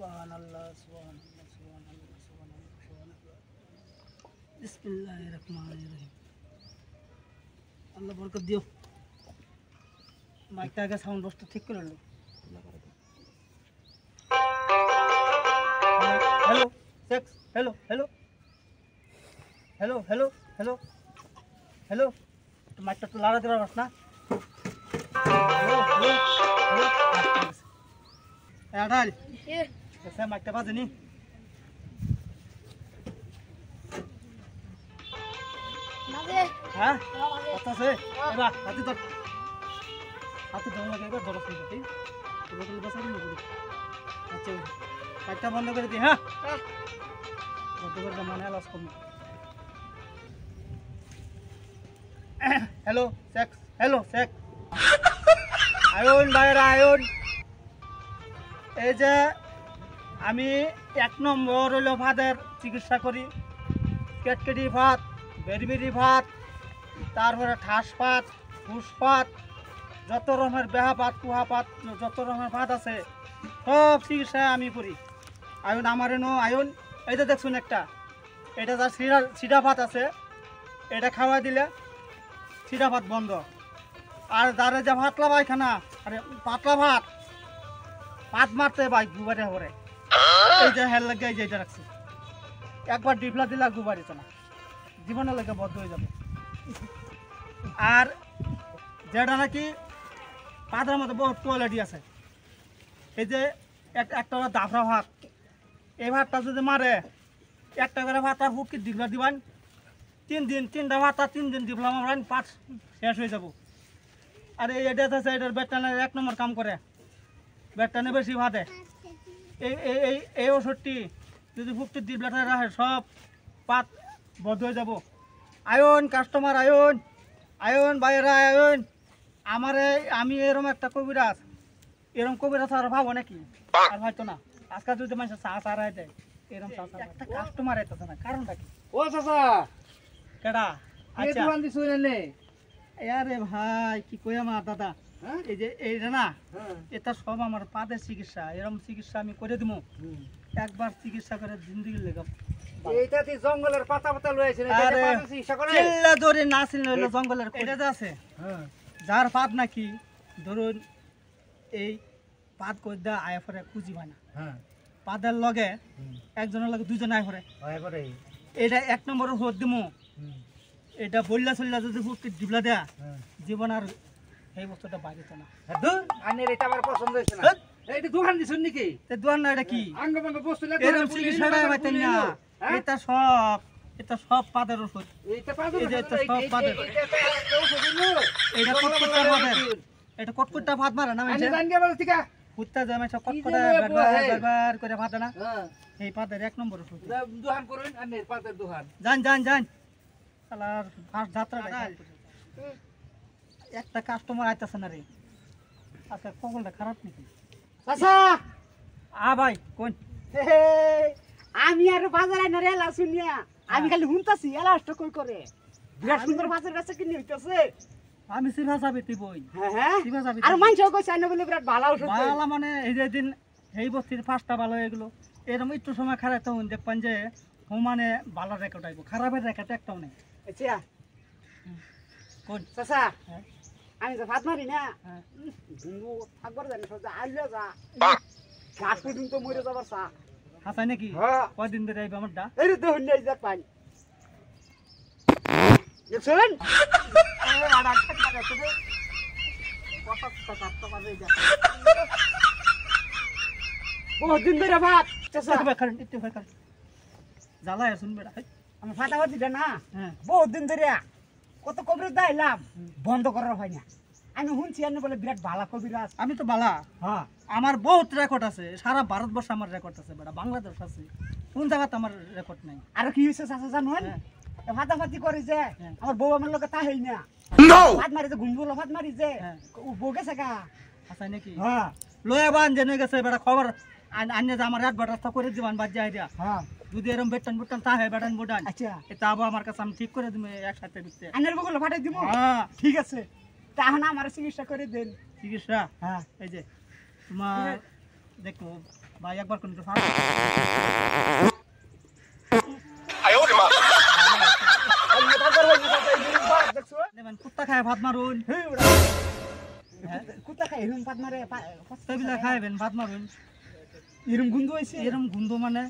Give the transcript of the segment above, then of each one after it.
সুবহানাল্লাহ সুবহানাল্লাহ সুবহানাল্লাহ সুবহানাল্লাহ সুবহানাল্লাহ বিসমিল্লাহির রহমানির রহিম। আল্লাহ বরকত দিও। মাইকটা আগে সাউন্ড বক্সটা ঠিক করে লো। হ্যালো সেক্স hello hello hello hello hello hello মাইকটা তো লাড়া দেবার পারছ না। হ্যালো হ্যালো হ্যালো আড়াল সে মাইকটা বাজেনি। হ্যাঁ কথা আছে এবার হাতে ধর হাতে ধর লাগে এবার ধরো ঠিক আছে এবার বসে দিন বলি। আচ্ছা মাইকটা বন্ধ করে দি। হ্যাঁ বন্ধ করে মানে লস কম। হ্যালো সেক্স হ্যালো সেক্স আয়ন ভাইরা আয়ন। এই যে আমি 1 নম্বর হইল ভাতের চিকিৎসা করি। কেটকেটি ভাত, বেরবেরি ভাত, তারপরে ঠাস ভাত, ফুস ভাত, যত রকমের বেহা ভাত, কুহা ভাত, যত রকমের ভাত আছে সব চিকিৎসা আমি করি। আয়ন আমার এনো আয়ন। এই যে দেখছুন একটা এটা যার সিডা ভাত আছে এটা খাওয়া দিলে সিডা ভাত বন্ধ। আর যারা যে ভাতলা পায়খানা আরে পাতলা ভাত ভাত মারতে ভাই গুবারে হরে এই যে হেল লাগে এই যে এটা রাখছি একবার ডিপলা দিলা গুবারিত না জীবনের লেগে বদ্ধ হয়ে যাবে। আর যেটা নাকি পাতার মধ্যে বহুত কোয়ালিটি আছে এই যে একটা দাফরা ভাত এই ভাতটা যদি মারে একটা করে ভাত আর ফুটকি ডিপলা দিবান 3 দিন 3টা ভাত আর 3 দিন ডিপলা মারান 5 শেষ হয়ে যাব। আর এই এটা আছে এটার বেটানের 1 নম্বর কাম করে বেটানে বেশি ভাতে এই এই এই ওষুধটি যদি ফুটকি ডিপলা রাখে সব পাত বদ্ধ হয়ে যাব। আয়ন কাস্টমার আয়ন আয়ন বাইরা আয়ন আমারে আমি এরকম একটা কবিরাজ এরকম কবিরাজ আর ভাবো নাকি আর হয়তো না আজকাল যদি মানুষ চা সারাই দেয় এরকম একটা কাস্টমার আইতেছে না কারণটা কি? ও চাচা কেডা আচ্ছা দোকান দিছ নে আরে ভাই কি কই আমার দাদা এই যে এইটা না এটা সব আমার পাদের চিকিৎসা এরকম চিকিৎসা আমি করে দিমু একবার চিকিৎসা করে জিন্দেগি লেগে। এইটা কি জঙ্গলের পাতা পাতা লইছে না এটা পাতা চিকিৎসা করে চিল্লা ধরে না চিল্লা হলো জঙ্গলের এটা যে আছে যার পাত নাকি ধরুন এই পাত কইদা আয়া পরে খুঁজি হয় না পাদের লগে একজনের লগে দুইজন আয় পরে এটা 1 নম্বরের হোদ দিমু এটা বললা চললা যদি ফুটকি ডিবলা দেয়া জীবন আর এই বস্তুটা বাড়িত না। আনের এটা আমার পছন্দ হইছে না এইটা দোকান দিছুন নাকি তে দোয়ান না এটা কি আঙ্গবঙ্গ বস্তু লাগে এরকম চিকিৎসাটা পাইতেন না এটা সব পাদের ওষুধ এইটা পাদর এটা সব পাদের এটা কটকটা পাদের এটা কটকটা ভাত মারে না আমি জানি গেল ঠিক আছে কুত্তা জামে সব কটকটা ব্যবহার করে ভাত না এই পাদের 1 নম্বর ওষুধ দোকান করুন আনের পাতের দোকান যান যান যান শালার ফার্স্ট যাত্রাটা একটা কাস্টমার আইতাছে না রে আচ্ছা কখনটা খারাপ নাকি চাচা ভাই কোন আমি আর বাজার আইনা রে এলা শুনিয়া আমি খালি হুনতাছি এলাষ্ট কই করে বিরাট সুন্দর বাজার কাছে কিনে হইতাছে আমি সিভা যাবি তুই বই হ্যাঁ সিভা যাবি আর মানছেও কইছে আইনা বলে বিরাট ভালো ওষুধ ভালো মানে এই যে দিন এই বস্তির ফার্স্টটা ভালো এগুলো এরকম একটু সময় খারাপ তখন দেখবেন যে মানে ভালো রেকর্ড আইব খারাপের রেকর্ড একটাও নেই। আচ্ছা কোন চাচা হ্যাঁ আমি যে ভাত মারি না হ্যাঁ ঘুমবো একবার জানি সব আইলে যা ঘাস পর্যন্ত মরে যাবার চা হাসাই নাকি হ্যাঁ কয়দিন ধরে আইব আমারটা এই রে দেখুন এই যে পাই দেখছেন বহুত দিন ধরে ভাত চাচা একটু ভাই কারণ জ্বালায় শুন বেড়া আমি ফাটা ভাত দিটা না হ্যাঁ বহুত দিন ধরে কত কবিরাজ দাইলাম বন্ধ করার হয় না আমি শুনছি আপনি বলে বিরাট ভালো কবিরাজ আমি তো বালা হ্যাঁ আমার বহুত রেকর্ড আছে সারা ভারতবর্ষে আমার রেকর্ড আছে বেড়া বাংলাদেশ আছে কোন জায়গাতে আমার রেকর্ড নাই। আর কি হয়েছে চাচা জানুন ফাটাফাটি করে যে আমার বউ আমার লোক তা হই না ভাত মারি যে ঘুমবুলো ভাত মারি যে বউ গেছে গা হাসাই নাকি হ্যাঁ লয়া বান জেনে গেছে বেড়া খবর আন্য যে আমার রাত ব্যবস্থা করে দিবান বাদ যাই দিয়া হ্যাঁ যদি এরকম বেতন বুটন তা হয় বেতন বুটান আচ্ছা এটা আবার আমার কাছে আমি ঠিক করে দিবে একসাথে দিতে আনের বগুলো ফাটাই দিব হ্যাঁ ঠিক আছে তাহলে আমার চিকিৎসা করে দেন চিকিৎসা হ্যাঁ এই যে তোমার দেখো ভাই একবার কোন কুত্তা খায় ভাত মারুন কুত্তা খাই এরম পাত মারে কুত্তাবিলা খাইবেন ভাত মারুন এরম গন্ধ হয়েছে এরম গন্ধ মানে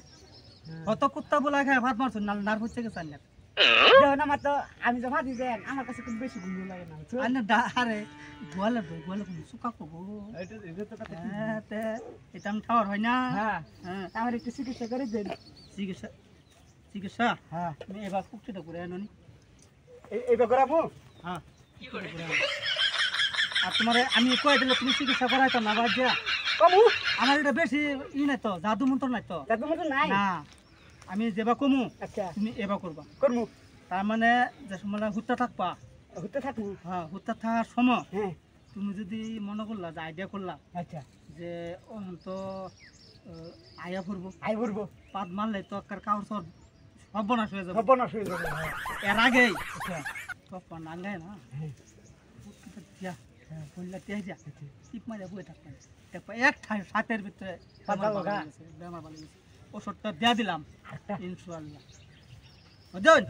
কত কুত্তা বলা খায় ভাত মারছুন নার হচ্ছে গেছে না না আমার তো আমি তো ভাবি দেন আমার কাছে খুব বেশি গন্ধ লাগে না আরে গোয়ালে শুকা করবো এটা আমি খাওয়ার হয় না হ্যাঁ আমার একটু চিকিৎসা করে দেন চিকিৎসা চিকিৎসা হ্যাঁ তুমি এবার কুকটিটা করে আনো নি এইবার করাবো হ্যাঁ আর তোমার আমি কয়ে দিলে তুমি চিকিৎসা করাইতো না বাদ দিয়া কমু আমার এটা বেশি ই নাই তো জাদু মন্ত্র নাই তো দাদু মতো নাই না আমি যেবা কমু আচ্ছা তুমি এবার করবা করমু তার মানে যে সময় হুত্তা থাকবা হতে থাকমু হ্যাঁ হুত্তা থাকার সময় হ্যাঁ তুমি যদি মনে করলা যে আইডিয়া করলা আচ্ছা যে তো আয়া পড়বো আই করবো পাত মারলে তো কাউর সব সর্বনাশ হয়ে যাবে সর্বনাশ হয়ে যাবে এর আগেই আচ্ছা তখন আঙ্গায় না দিয়া বললা তিয়া দিয়া টিপ মারে বই থাকবেন দেখবা এক সাতের ভিতরে বেমার ভালো গেছে ওষুধটা দিয়া দিলাম ইনশাআল্লাহ বুঝলেন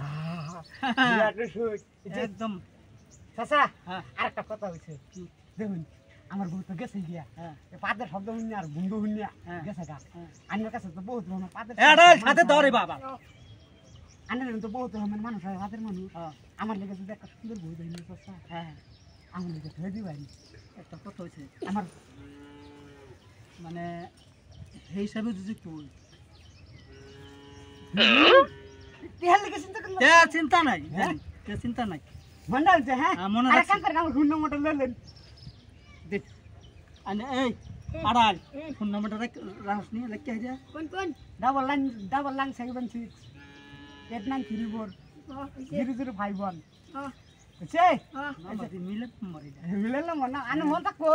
একদম চাচা হ্যাঁ আরেকটা কথা হয়েছে দেখুন আমার বউ তো গেছে গিয়া হ্যাঁ পাদের শব্দ শুনি আর বন্ধু শুনি হ্যাঁ। গেছে গা আমার কাছে তো বহুত রকমের পাদের সাথে ধরে বাবা আনের তো বহুত রকমের মানুষ হয় হাতের মানুষ হ্যাঁ আমার লেগে যদি একটা সুন্দর বই দেয় চাচা হ্যাঁ আমার লেগে ধরে দিবাই একটা কথা হয়েছে আমার মানে সেই হিসাবে যদি তুই তেহার লেগে চিন্তা করলাম চিন্তা নাই হ্যাঁ? চিন্তা নাই মনে হচ্ছে হ্যাঁ হ্যাঁ, মনে আর রাখছি। কাম করে আমার ফোন নম্বরটা লইলেন দেখ এই আড়াল ফোন নম্বরটা রাখস নি লেখকে যা কোন ডাবল লাইন 76 8934 0051 বুঝছে মিলে মরে যা মিলালাম না আনে মন থাকবো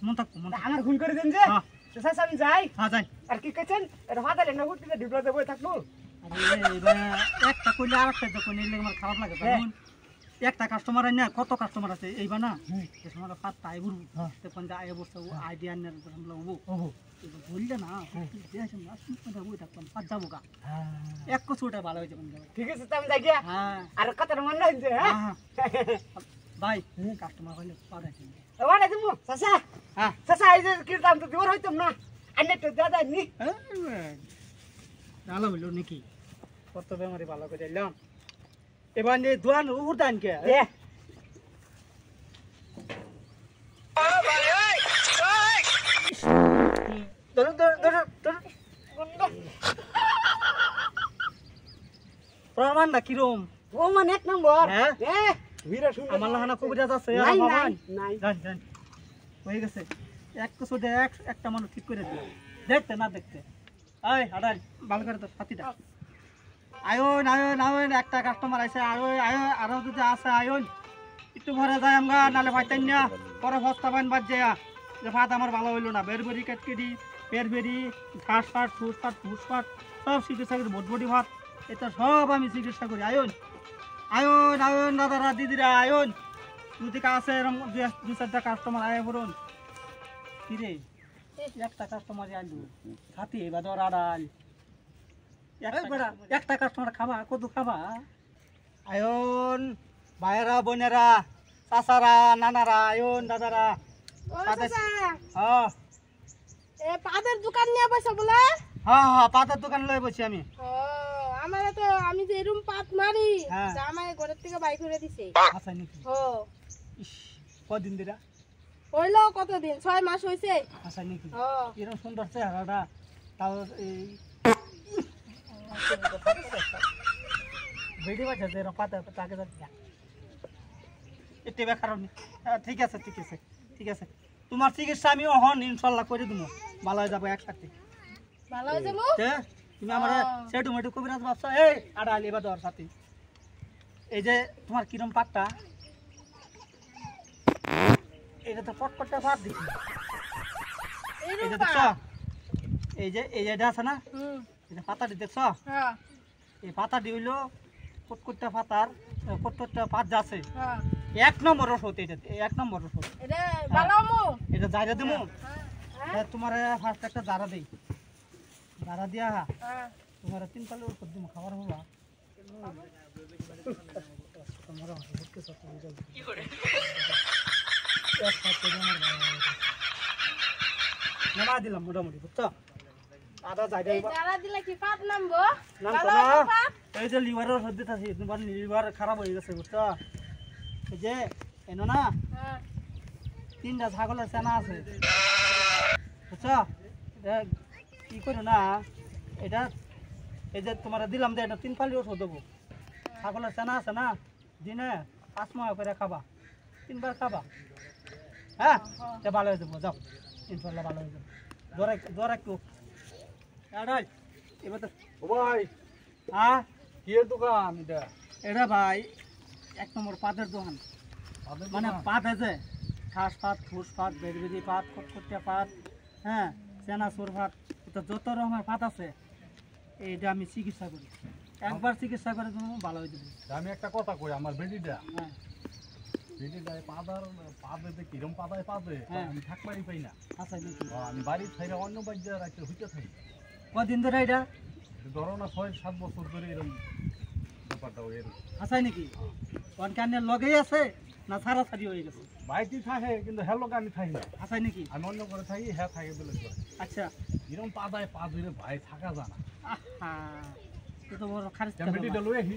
মন থাকবো মন আমার ফোন করে দেন যে হ্যাঁ চাচা আমি যাই হ্যাঁ যাই আর কি কইছেন এটা ফাদা লেনা উঠতে ডিপ্লো দেবো থাকবো একটা করলে আর একটা যখন এলে আমার খারাপ লাগে তখন একটা কাস্টমার না কত কাস্টমার আছে এইবা না সে সময় পাঁচটা আই বলবো তখন যে আয় বসে আইডিয়া নিয়ে আমরা হবো এবার বললে না না শুনতে বই থাকতাম পাঁচ যাবো গা এক কচুটা ভালো হয়ে যাবেন ঠিক আছে তো আমি যাই গিয়া হ্যাঁ আর কথাটা মনে হইছে হ্যাঁ ভাই কাস্টমার হইলে পাওয়া যায় ওরে দিমু চাচা হ্যাঁ চাচা এই যে কি দাম তো দিওর হইতাম না আনে তো দাদা নি ভালো হইলো নাকি কত বেমারি ভালো করে দিলাম এবার নিয়ে দোয়ান উড়দান কে এ ধরুন প্রমাণ না কিরম ও মানে এক নম্বর হ্যাঁ? এ ভিড়া শুন আমার লাহানা কবিরাজ আছে নাই আমার নাই বাবান। নাই জান জান হয়ে গেছে এক কিছু একটা মানুষ ঠিক করে দিল দেখতে না দেখতে এই আদার ভালো করে তো সাথীটা আয়ন আয়ন আয়ন একটা কাস্টমার আছে আয়ন আয়ন আরো যদি আছে আয়ন একটু ভরে যায় আমরা নালে ভাইতেন না পরে ভস্তা বান বাদ যায় যে ভাত আমার ভালো হইলো না বেরবেরি কেটকেটি পেরবেরি ঘাস ফাট ফুস ফাট ফুস ফাট সব চিকিৎসা করি ভটভটি ভাত এটা সব আমি চিকিৎসা করি আয়ন আয়ন আয়ন দাদারা দিদিরা আয়ন যদি আছে এরকম দু চারটা কাস্টমার আয় বলুন কিরে একটা কাস্টমার আইলু সাথী এবার ধর আড়াল একটা কাস্টমার খাবা কত খাবা আয়ন ভাইয়েরা বোনেরা চাচারা নানারা আয়ন দাদারা হ্যাঁ পাদের দোকান নিয়ে বসে বলে হ্যাঁ হ্যাঁ পাতার দোকান লয়ে বসি আমি আমার তো আমি যে এরম পাত মারি হ্যাঁ। জামাই ঘরের থেকে বাই করে দিছে আচ্ছা নাকি ও ইস কদিন দিরা হইলো কতদিন 6 মাস হইছে আচ্ছা নাকি ও এরকম সুন্দর চেহারাটা তাও এই ভিডিও বাজাতে এরকম পাতা তাকে যাচ্ছে এতে বেকার ঠিক আছে ঠিক আছে ঠিক আছে তোমার চিকিৎসা আমি অহন ইনশাল্লাহ করে দেবো ভালো হয়ে যাবো একসাথে ভালো হয়ে যাবো তুমি আমার সেটু মেটু কবিরাজ বাচ্চা এই আড়াল এবার দেওয়ার সাথে এই যে তোমার কিরম পাটটা এটা তো পটপটটা পাট দিচ্ছি এই যে দেখছ এই যে এটা আছে না এটা পাতাটি দেখছ হ্যাঁ এই পাতাটি হইলো কটকটটা পাতার কটকটটা পাত যাচ্ছে হ্যাঁ এক নম্বর ওষুধ এটা এক নম্বর ওষুধ এটা ভালো আমো এটা যাইরা দিমু হ্যাঁ তোমার ফার্স্ট একটা দাঁড়া দেই, দাঁড়া দিয়া হ্যাঁ তোমার 3 পালে ওষুধ দিম, খাবার হবা তোমার কি করে নামা দিলাম মোটামুটি, বুঝছো? আদা যাই এই যারা দিলে কি পাত নামবো? নাম ভালো তো না, হইবো পাত? এই যে লিভারের ওষুধ দিতেছি, তোমার লিভার খারাপ হয়ে গেছে, বুঝছো? এই যে এনো না হ্যাঁ 3টা ছাগলের চেনা আছে, বুঝছো? এটা কি করো না, এটা এই যে তোমার দিলাম যে এটা 3 পালি ওষুধ দেবো। ছাগলের চেনা আছে না, দিনে 5 মাস করে খাবা, 3বার খাবা, হ্যাঁ? এটা ভালো হয়ে যাবো, যাও ইনশাল্লাহ ভালো হয়ে যাবে। জ্বর একটু এটাই এবার তো ও ভাই, হ্যাঁ কি এর দোকান এটা? এটা ভাই 1 নম্বর পাতের দোকান, মানে পাত আছে, ঘাস পাত, ফুস পাত, বেরবেরি পাত, খটখটিয়া পাত, হ্যাঁ চেনাচুর পাত, এটা যত রকমের পাত আছে এইটা আমি চিকিৎসা করি। একবার চিকিৎসা করে তুমি ভালো হয়ে যাবে। আমি একটা কথা কই, আমার বেডিটা হ্যাঁ পাদার পাদে কিরম পাদায় পাদে হ্যাঁ। আমি থাকবারই পাই না। আচ্ছা নাকি আমি বাড়ির ছাইরা অন্য বাড়িতে রাখতে হইতে থাকি। কদিন ধরে এটা ধরো না 6-7 বছর ধরে এরকম ব্যাপারটা ওই এরকম। আচ্ছা নাকি কনকানের লগেই আছে না ছাড়াছাড়ি হয়ে গেছে? বাড়িতে থাকে কিন্তু হ্যালোকে আমি থাকি না। আচ্ছা নাকি আমি অন্য করে থাকি, হ্যাঁ থাকে বলে করে। আচ্ছা এরকম পাদায় পা ধরে ভাই থাকা জানা। আহা এ তো বড় খারিজ বেডিটা লই আসি।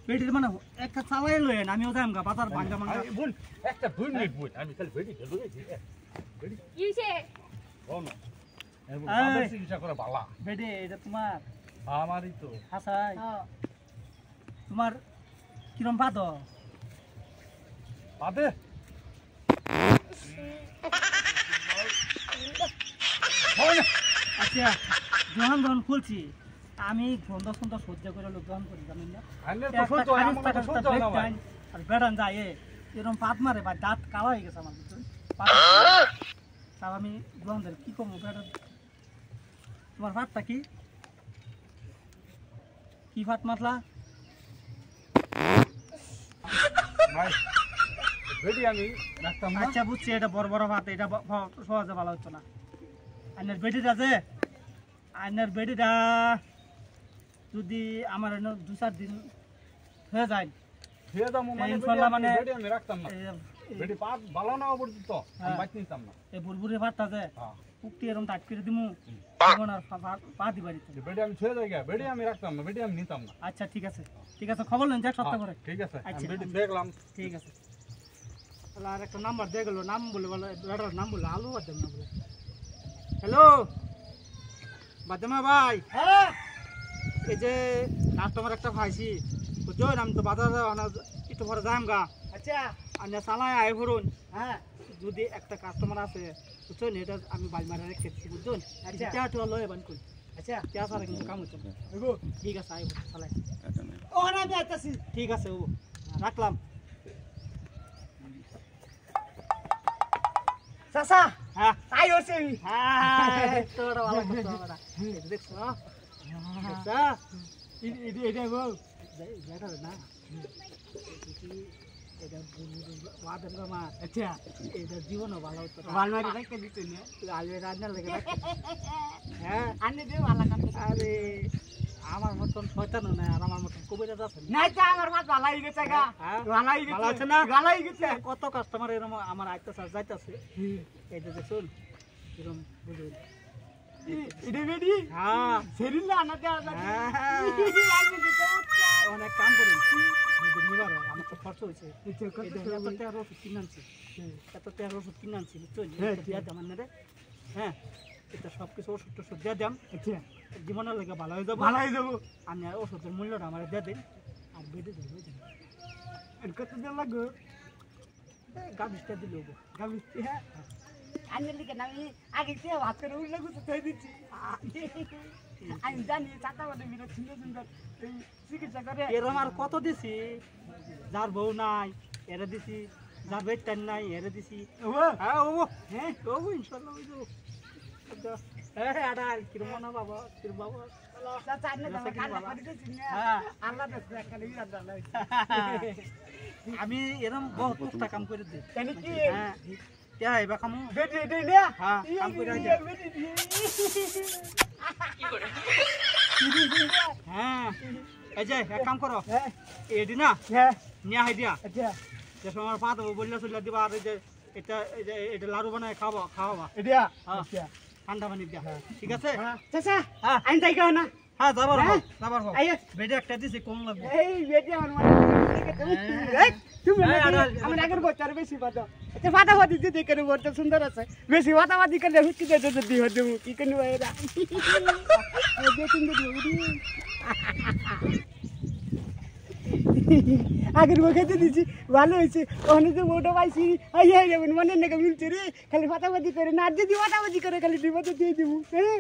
পেটির মানে একটা চালাই লয়েন, আমিও যাইম গা বাজার ভাঙ্গা ভাঙ্গা। আরে বোন, একটা 2 মিনিট বোন, আমি খালি বেডিটা লই আসি। বেডি কি হইছে? কোন এই। পাদার চিকিৎসা করে ভালা। বেডে এটা তোমার আমারই তো হাসাই হ্যাঁ তোমার কিরম পাদ? পাদে আচ্ছা যখন খুলছি আমি গন্ধ সন্ধ সহ্য করে লোক গ্রহণ করি, জানেন না? আইলে তো একটা সহ্য হয়, খারিজ আমার টাকা তো সহ্য হয় না ভাই। আর বেড়ান যায় এরকম পাত মারে ভাই, দাঁত কালা হয়ে গেছে আমার, বুঝছেন? তাও আমি গ্রহণ করি, কি করবো বেড়ান। তোমার ভাতটা কি কি ভাত মাতলা? ভাই বেডি আমি রাখতাম না। আচ্ছা বুঝছি, এটা বড় বড় ভাত, এটা সহজে ভালো হচ্ছে না। আইনের বেডিটা যে আইনের বেডিটা যদি আমার 2-4 দিন হয়ে যায়, খেয়ে দাম মানে ইনশাল্লাহ মানে বেডি আমি রাখতাম না। বেডি পাত ভালো না অবর্জিত আমি হ্যাঁ। বাইতে নিতাম না। এই বুরবুরি ভাতটা যে হ্যাঁ উক্তি এরকম টাইট করে দিমু, তখন আর পা দিবা দিত। বেডি আমি ছুঁয়ে যাই গা, বেডি আমি রাখতাম না, বেডি আমি নিতাম না। আচ্ছা ঠিক আছে, ঠিক আছে, খবর নেন, যাক সপ্তাহ করে। ঠিক আছে আমি আচ্ছা। বেডি দেখলাম। ঠিক আছে, তাহলে আর একটা নাম্বার দিয়ে গেল, নাম বলে বলে বেটার নাম বলে আলু বাদ না বলে। হ্যালো বাদামা ভাই, হ্যাঁ এই যে কাস্টমার একটা পাইছি, বুঝছো? আমি তো বাজারে একটু পরে যাইম গা, আচ্ছা আর চালাই আয় ভরুন। হ্যাঁ যদি একটা কাস্টমার আছে, বুঝছো? এটা আমি বাজ মারা রেখেছি, বুঝছো? আচ্ছা। আচ্ছা লয়ে বান করি, আচ্ছা কে সারা কিন্তু কাম হচ্ছে না। এগো ঠিক আছে আয় চালাই, ও না আমি আইতাছি। ঠিক আছে ও রাখলাম। চাচা হ্যাঁ তাই হচ্ছে হ্যাঁ তোরা ভালো করতে হবে না, এই যে দেখছো দেখছো? এটা গো এটা না এটা বাদের মা, আচ্ছা এটা জীবনও ভালো হতো না। ভালো মারি রাখতে দিতে না আলু রান্নার লেগে রাখতে। হ্যাঁ আনি দে ভালো কাজ আরে আমার মতন শয়তানও নাই, আর আমার মতন কবিরাজ আছে না। নাই তা আমার ভাত ভালো হয়ে গেছে গা হ্যাঁ? ভালো হয়ে ভালো গেছে আছে না? ভালো হয়ে গেছে কত কাস্টমার এরকম আমার আইতেছে যাইতেছে, এইটা দেখুন এরকম বুঝুন। এটা বেডি হ্যাঁ সেরিলা না দে হ্যাঁ, আমি দিতে অনেক কাম করুন, যদি নিবার হয়, আমার তো খরচ হয়েছে। হচ্ছে এত 13 ওষুধ কিনে আনছি, এত 13 ওষুধ কিনে আনছি, বুঝছো? হ্যাঁ, দিয়া দাম রে, হ্যাঁ এটা সব কিছু ওষুধ টষুধ দিয়ে দাম, আচ্ছা জীবনের লেগে ভালো হয়ে যাবো। ভালো হয়ে যাবো আমি আর ওষুধের মূল্যটা আমার দিয়ে দিন, আর বেঁধে দিন আর কত দিন লাগবে গাভিসটা দিলে হবো। গাবিস্তি হ্যাঁ আমি লিখে না আমি আগে থেকে ভাত করে উঠলে গুছো থই দিচ্ছি আমি জানি চাটা বাদে মিলে সুন্দর সুন্দর এই চিকিৎসা করে এরম আর কত দিছি, যার বউ নাই এরে দিছি, যার বেটার নাই এরে দিছি। ও হ্যাঁ ও হ্যাঁ ও ইনশাল্লাহ হয়ে যাবো। হ্যাঁ আডার কিরম না বাবা, কিরম বাবা। চাচা আনে দাও কান্না করে দিচ্ছি না হ্যাঁ আল্লাহ দেখছে একটা লিয়ে আল্লাহ আমি এরম বহুত কাম করে দিই। কেন কি হ্যাঁ টিয়া এবার কামু বেটি এটাই না হ্যাঁ কাম করে আইজা হ্যাঁ এই যে এক কাম করো হ্যাঁ এডি না হ্যাঁ নিয়ে হাই দিয়া আচ্ছা যে সময় পা দেবো বললে চলে দিবা আর এই যে এটা লাড়ু বানায় খাওয়াবা এটা হ্যাঁ আচ্ছা ঠান্ডা পানি দিয়া ঠিক আছে চাচা হ্যাঁ আইন তাই কেউ না হ্যাঁ যাবার হ্যাঁ? যাবার হোক আইয়ো। বেডে একটা দিছি কম লাগবে এই বেটি আমার মনে এই তুমি এই, আর, আর, আমার আগের বছর বেশি বাদা আচ্ছা ফাটাফাটি দিতে কেন বলতে সুন্দর আছে বেশি ফাটাফাটি করলে হুটকি দিয়ে যদি হতে কি কেন এরা বেটিং আগের বছর দিছি ভালো হয়েছে ওখানে যে বউটা পাইছি আইয়া যাবেন মনে নাকি মিলছে রে খালি ফাটাফাটি করে না আর যদি ফাটাফাটি করে খালি ডিবাতে দিয়ে দেবো হ্যাঁ